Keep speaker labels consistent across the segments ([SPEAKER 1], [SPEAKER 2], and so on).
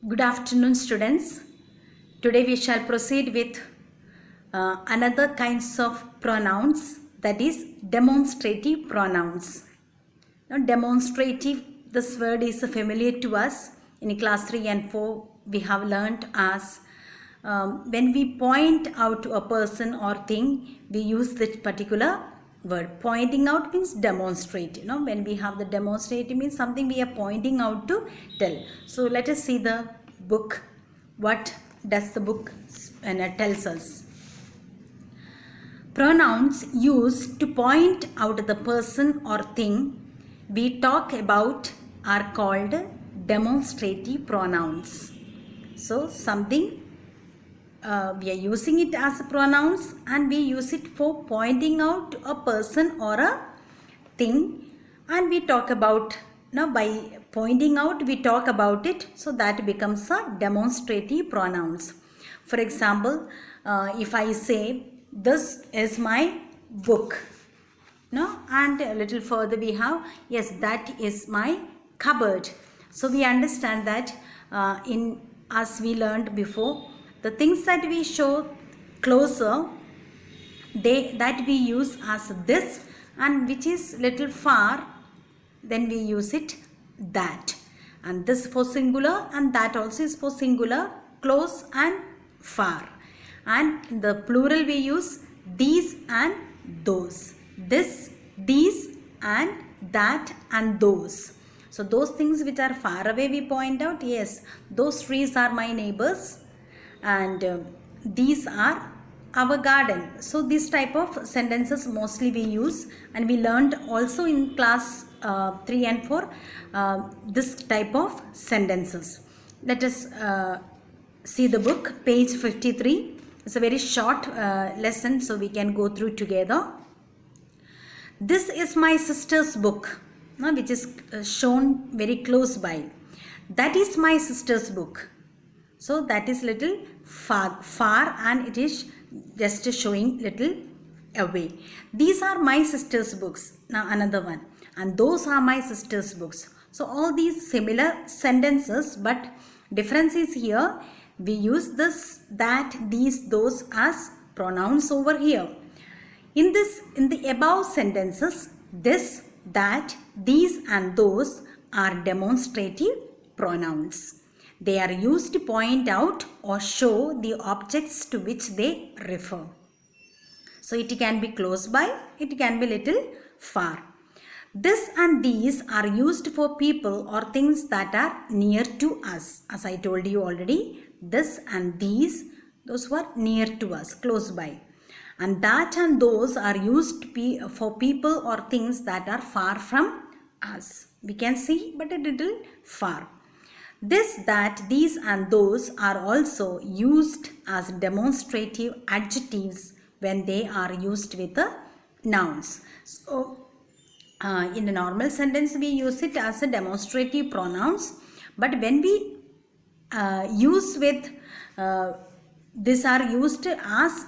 [SPEAKER 1] Good afternoon, students. Today we shall proceed with another kinds of pronouns, that is demonstrative pronouns. Now, demonstrative, this word is familiar to us. In class 3 and 4, we have learnt as when we point out to a person or thing, we use that particular word. Pointing out means demonstrate. When we have the demonstrate, means something we are pointing out to tell. So let us see the book. What does the book tells us? Pronouns used to point out the person or thing we talk about are called demonstrative pronouns. So something we are using it as pronouns and we use it for pointing out a person or a thing, and we talk about, by pointing out we talk about it, so that becomes a demonstrative pronouns. For example, if I say this is my book, and a little further we have, yes, that is my cupboard. So we understand that as we learned before, the things that we show closer, that we use as this, and which is little far, then we use it that. And this for singular, and that also is for singular, close and far. And in the plural we use these and those. This, these, and that, and those. So those things which are far away we point out, yes, those trees are my neighbors, and these are our garden. So this type of sentences mostly we use, and we learned also in class 3 and 4 this type of sentences. Let us see the book, page 53. It's a very short lesson, so we can go through together. This is my sister's book, which is shown very close by. That is my sister's book. So that is little far, and it is just showing little away. These are my sister's books. Now another one. And those are my sister's books. So all these similar sentences, but difference is here. We use this, that, these, those as pronouns over here. In the above sentences, this, that, these and those are demonstrative pronouns. They are used to point out or show the objects to which they refer. So it can be close by, it can be little far. This and these are used for people or things that are near to us. As I told you already, this and these, those were near to us, close by. And that and those are used for people or things that are far from us. We can see, but a little far. This, that, these and those are also used as demonstrative adjectives when they are used with the nouns. So in a normal sentence we use it as a demonstrative pronouns, but when we use with these are used as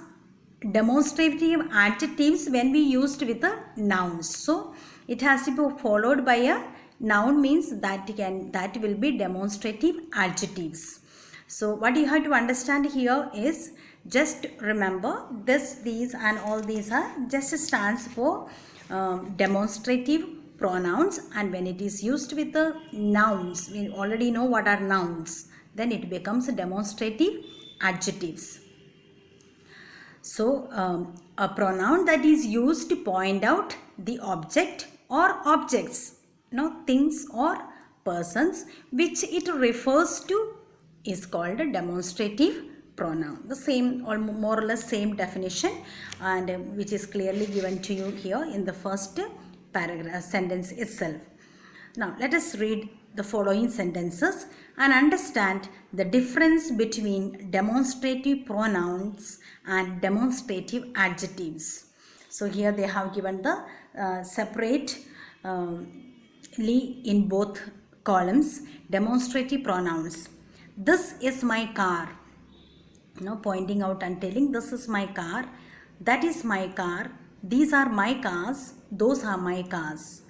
[SPEAKER 1] demonstrative adjectives when we used with the nouns. So it has to be followed by a noun, means that will be demonstrative adjectives. So what you have to understand here is, just remember this, these and all these are just stands for demonstrative pronouns, and when it is used with the nouns, we already know what are nouns, then it becomes demonstrative adjectives. So a pronoun that is used to point out the object or objects, things or persons which it refers to is called a demonstrative pronoun. The same or more or less same definition, and which is clearly given to you here in the first paragraph sentence itself. Now let us read the following sentences and understand the difference between demonstrative pronouns and demonstrative adjectives. So here they have given the separately in both columns demonstrative pronouns. This is my car, pointing out and telling this is my car, that is my car, these are my cars, those are my cars.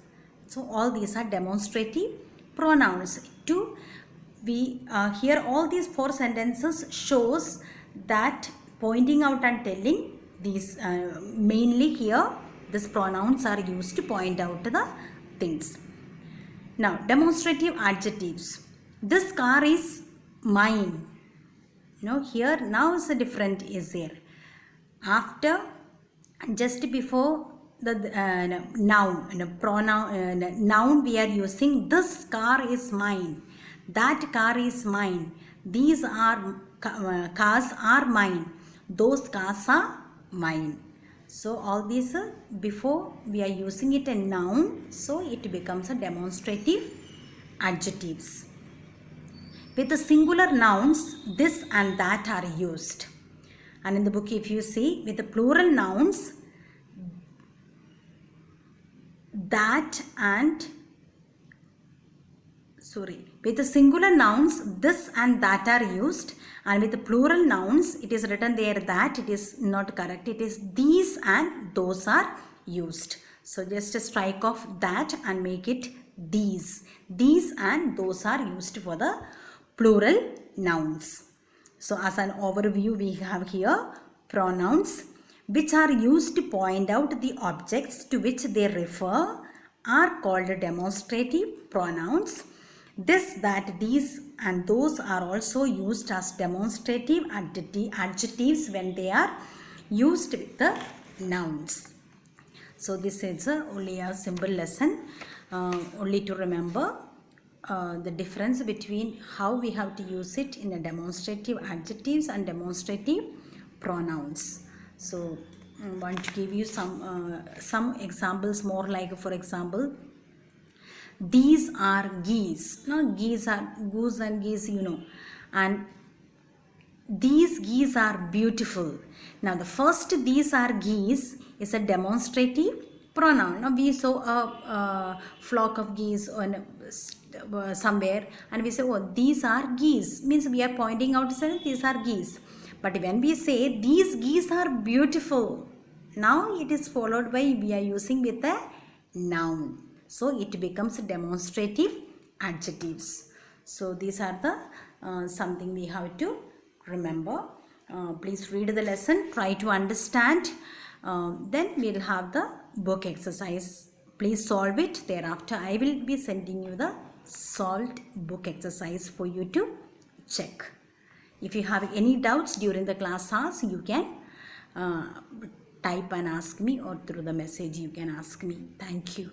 [SPEAKER 1] So all these are demonstrative pronouns to we here all these 4 sentences shows that pointing out and telling these mainly here these pronouns are used to point out the things. Now demonstrative adjectives. This car is mine. Here now is a different is here. After, just before the noun, pronoun, noun we are using this car is mine, that car is mine, these are cars are mine, those cars are mine. So all these before we are using it a noun, so it becomes a demonstrative adjectives. With the singular nouns, this and that are used. And in the book, if you see, with the plural nouns, that and, with the singular nouns, this and that are used. And with the plural nouns, it is written there that, it is not correct. It is these and those are used. So just strike off that and make it these. These and those are used for the plural nouns. So as an overview, we have here pronouns which are used to point out the objects to which they refer are called demonstrative pronouns. This, that, these and those are also used as demonstrative adjectives when they are used with the nouns. So this is only a simple lesson, only to remember the difference between how we have to use it in a demonstrative adjectives and demonstrative pronouns. So I want to give you some examples more, like for example, these are geese. Geese are goose and geese, and these geese are beautiful. Now the first these are geese is a demonstrative pronoun. Now we saw a flock of geese on somewhere and we say, oh, these are geese, means we are pointing out saying these are geese. But when we say these geese are beautiful, now it is followed by we are using with a noun. So it becomes demonstrative adjectives. So these are the something we have to remember. Please read the lesson, try to understand. Then we will have the book exercise. Please solve it. Thereafter I will be sending you the solved book exercise for you to check. If you have any doubts during the class hours, you can type and ask me, or through the message you can ask me. Thank you.